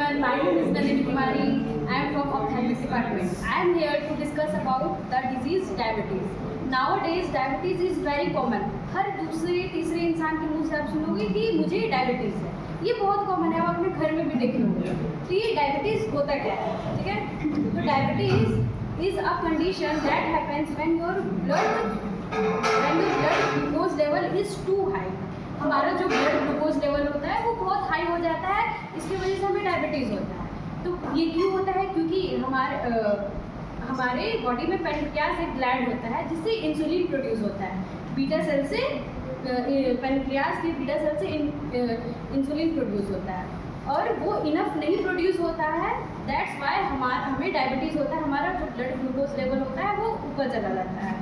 everyone, my name is Nalini Kumari. I am from Ophthalmic department. I am here to discuss about the disease diabetes. Nowadays diabetes is very common. हर दूसरे तीसरे इंसान के मुंह से आप सुनोगे कि मुझे डायबिटीज़ है. ये बहुत कॉमन है, आप अपने घर में भी देखे होंगे. तो ये डायबिटीज़ होता क्या है, ठीक है? तो diabetes is a condition that happens when your blood glucose level is too high. हमारा जो ब्लड ग्लूकोज लेवल होता है वो बहुत हाई हो जाता है, इसकी वजह से हमें डायबिटीज़ होता है. तो ये क्यों होता है? क्योंकि हमारे बॉडी में पैनक्रियास एक ग्लैंड होता है जिससे इंसुलिन प्रोड्यूस होता है. बीटा सेल से पैनक्रियास के बीटा सेल से इंसुलिन प्रोड्यूस होता है और वो इनफ नहीं प्रोड्यूस होता है. दैट्स वाई हमें डायबिटीज़ होता है. हमारा जो ब्लड ग्लूकोज लेवल होता है वो ऊपर चला जाता है,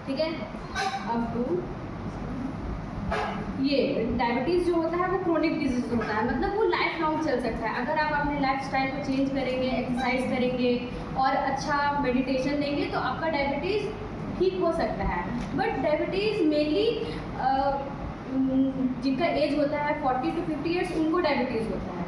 ठीक है. अब ये डायबिटीज़ जो होता है वो क्रोनिक डिजीज होता है, मतलब वो लाइफ लॉन्ग चल सकता है. अगर आप अपने लाइफ स्टाइल को चेंज करेंगे, एक्सरसाइज करेंगे और अच्छा मेडिटेशन देंगे तो आपका डायबिटीज़ ठीक हो सकता है. बट डायबिटीज़ मेनली जिनका एज होता है 40 to 50 ईयर्स उनको डायबिटीज़ होता है,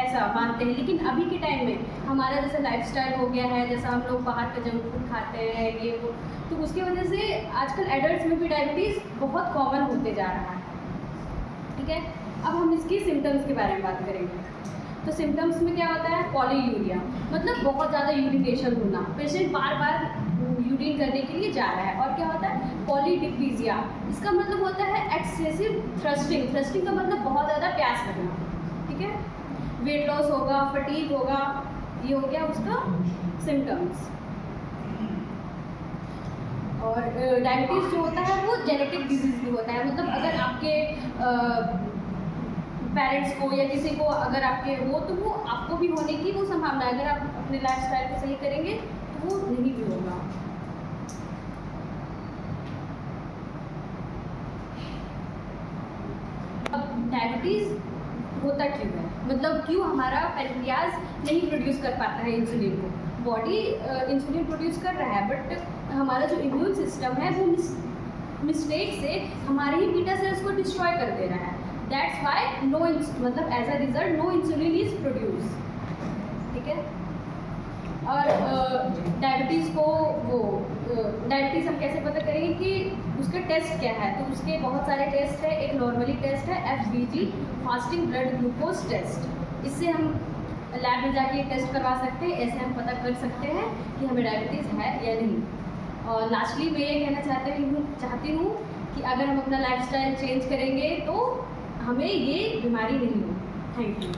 ऐसा मानते हैं. लेकिन अभी के टाइम में हमारा जैसा लाइफस्टाइल हो गया है, जैसा हम लोग बाहर का जंक फूड खाते हैं ये वो, तो उसकी वजह से आजकल एडल्ट्स में भी डायबिटीज़ बहुत कॉमन होते जा रहा है, ठीक है. अब हम इसकी सिम्टम्स के बारे में बात करेंगे. तो सिम्टम्स में क्या होता है? पॉलीयूरिया, मतलब बहुत ज़्यादा यूरिनेशन होना, पेशेंट बार बार यूरिन करने के लिए जा रहा है. और क्या होता है? पॉलीडिप्लीजिया, इसका मतलब होता है एक्सेसिव थ्रस्टिंग. थ्रस्टिंग का मतलब बहुत ज़्यादा प्यास लगना, ठीक है. वेट लॉस होगा, फटीग होगा, ये हो गया उसका सिम्टम्स. और डायबिटीज़ जो होता है वो जेनेटिक डिजीज़ भी होता है, मतलब अगर आपके पेरेंट्स को या किसी को अगर आपके हो तो वो आपको भी होने की वो संभावना है. अगर आप अपने लाइफस्टाइल को सही करेंगे तो वो नहीं भी होगा. अब डायबिटीज़ होता क्यों है, मतलब क्यों हमारा पैनक्रियास नहीं प्रोड्यूस कर पाता है इंसुलिन को. बॉडी इंसुलिन प्रोड्यूस कर रहा है बट हमारा जो इम्यून सिस्टम है वो मिस्टेक से हमारे ही बीटा सेल्स को डिस्ट्रॉय कर दे रहा है. दैट्स वाई नो, मतलब as a result no insulin is produce, ठीक है. और डायबिटीज़ को डायबिटीज़ हम कैसे पता करेंगे कि उसका टेस्ट क्या है? तो उसके बहुत सारे टेस्ट है. एक नॉर्मली टेस्ट है FBG, fasting blood glucose test. इससे हम लैब में जाके टेस्ट करवा सकते हैं. ऐसे हम पता कर सकते हैं कि हमें डायबिटीज़ है या नहीं. और लास्टली मैं ये कहना चाहती हूँ कि अगर हम अपना लाइफस्टाइल चेंज करेंगे तो हमें ये बीमारी नहीं हो. Thank you.